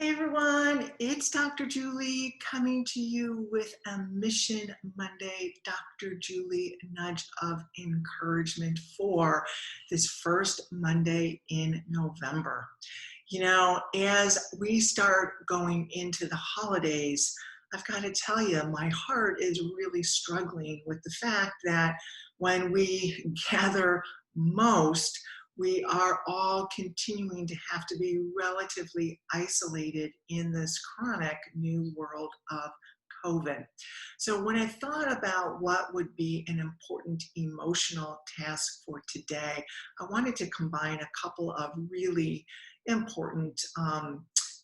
Hey everyone, it's Dr. Julie coming to you with a Mission Monday Dr. Julie nudge of encouragement for this first Monday in November. As we start going into the holidays, I've got to tell you, my heart is really struggling with the fact that when we gather most, we are all continuing to have to be relatively isolated in this chronic new world of COVID. So when I thought about what would be an important emotional task for today, I wanted to combine a couple of really important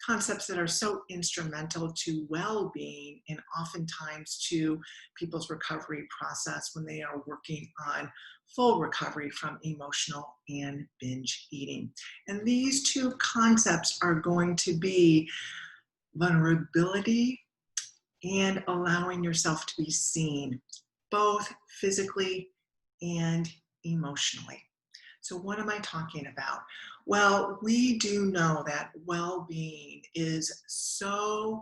concepts that are so instrumental to well-being and oftentimes to people's recovery process when they are working on full recovery from emotional and binge eating. And these two concepts are going to be vulnerability and allowing yourself to be seen, both physically and emotionally. So what am I talking about? Well, we do know that well-being is so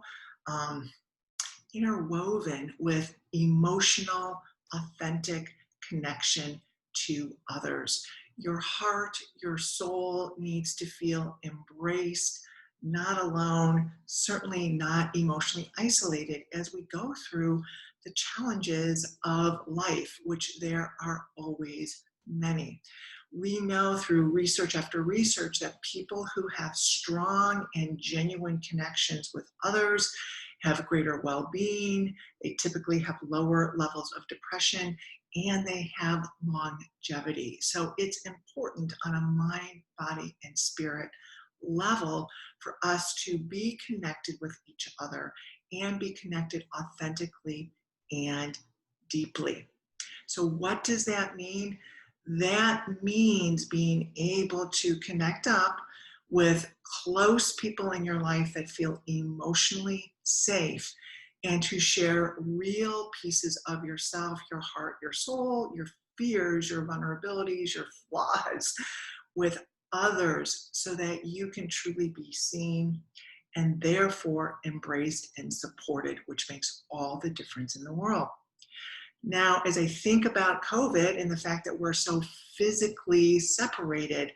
interwoven with emotional, authentic connection to others. Your heart, your soul needs to feel embraced, not alone, certainly not emotionally isolated as we go through the challenges of life, which there are always many. We know through research after research that people who have strong and genuine connections with others have greater well-being, they typically have lower levels of depression, and they have longevity. So it's important on a mind, body, and spirit level for us to be connected with each other and be connected authentically and deeply. So what does that mean? That means being able to connect up with close people in your life that feel emotionally safe and to share real pieces of yourself, your heart, your soul, your fears, your vulnerabilities, your flaws with others so that you can truly be seen and therefore embraced and supported, which makes all the difference in the world. Now, as I think about COVID and the fact that we're so physically separated,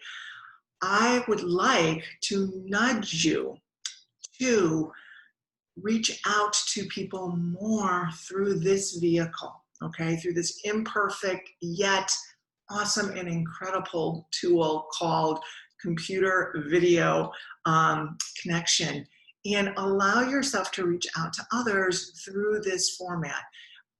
I would like to nudge you to reach out to people more through this vehicle, okay? Through this imperfect yet awesome and incredible tool called computer video connection, and allow yourself to reach out to others through this format.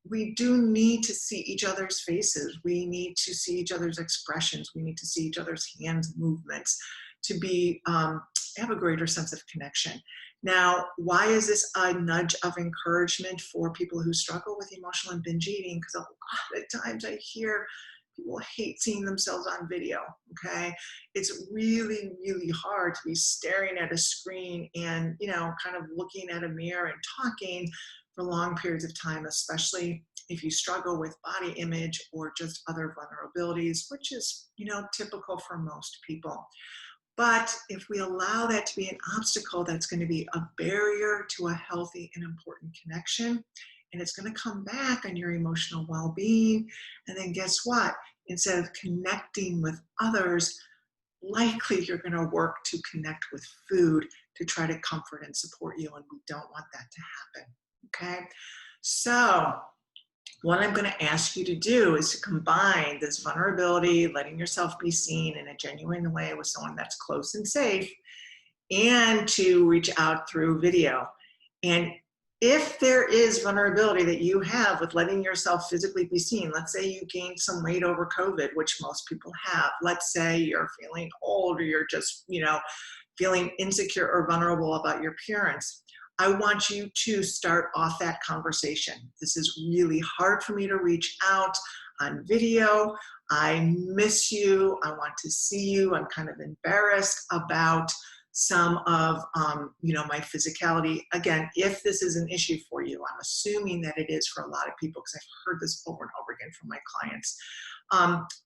We do need to see each other's faces. We need to see each other's expressions. We need to see each other's hands movements to be have a greater sense of connection. Now, why is this a nudge of encouragement for people who struggle with emotional and binge eating? Because a lot of times I hear people hate seeing themselves on video, okay? It's really, really hard to be staring at a screen and, kind of looking at a mirror and talking for long periods of time, especially if you struggle with body image or just other vulnerabilities, which is, typical for most people. But if we allow that to be an obstacle, that's going to be a barrier to a healthy and important connection. And it's going to come back on your emotional well-being. And then guess what? Instead of connecting with others, likely you're going to work to connect with food to try to comfort and support you. And we don't want that to happen. Okay? So what I'm going to ask you to do is to combine this vulnerability, letting yourself be seen in a genuine way with someone that's close and safe, and to reach out through video. And if there is vulnerability that you have with letting yourself physically be seen, let's say you gained some weight over COVID, which most people have. Let's say you're feeling old or you're just, feeling insecure or vulnerable about your appearance. I want you to start off that conversation. This is really hard for me to reach out on video. I miss you. I want to see you. I'm kind of embarrassed about some of my physicality. Again, if this is an issue for you, I'm assuming that it is for a lot of people because I've heard this over and over again from my clients.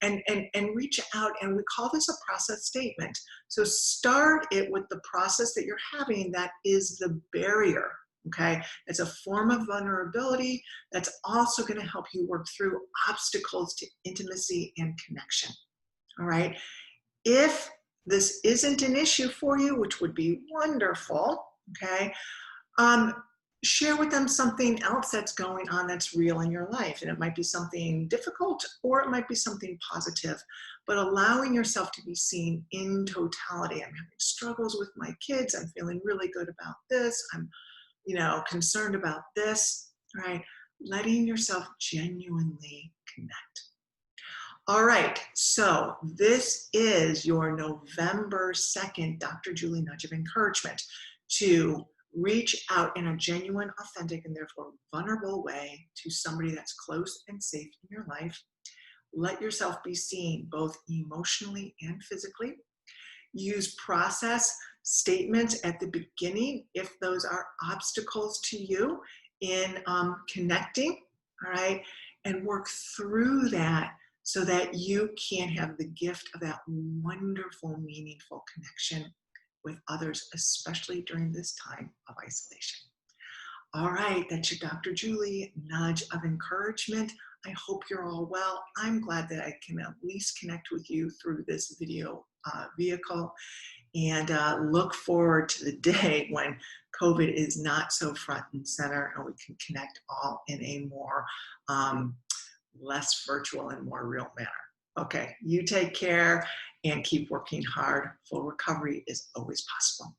And reach out, and we call this a process statement. So start it with the process that you're having that is the barrier. Okay, it's a form of vulnerability that's also going to help you work through obstacles to intimacy and connection. All right. If this isn't an issue for you, which would be wonderful, okay, um, share with them something else that's going on that's real in your life. And it might be something difficult or it might be something positive, but allowing yourself to be seen in totality. I'm having struggles with my kids. I'm feeling really good about this. I'm concerned about this, right? Letting yourself genuinely connect. All right, so this is your November 2nd Dr. Julie Nudge of Encouragement to reach out in a genuine, authentic, and therefore vulnerable way to somebody that's close and safe in your life. Let yourself be seen both emotionally and physically. Use process statements at the beginning if those are obstacles to you in connecting, all right? And work through that so that you can have the gift of that wonderful, meaningful connection with others, especially during this time of isolation. All right, that's your Dr. Julie Nudge of Encouragement. I hope you're all well. I'm glad that I can at least connect with you through this video vehicle, and look forward to the day when COVID is not so front and center and we can connect all in a more less virtual and more real manner. Okay, you take care and keep working hard. Full recovery is always possible.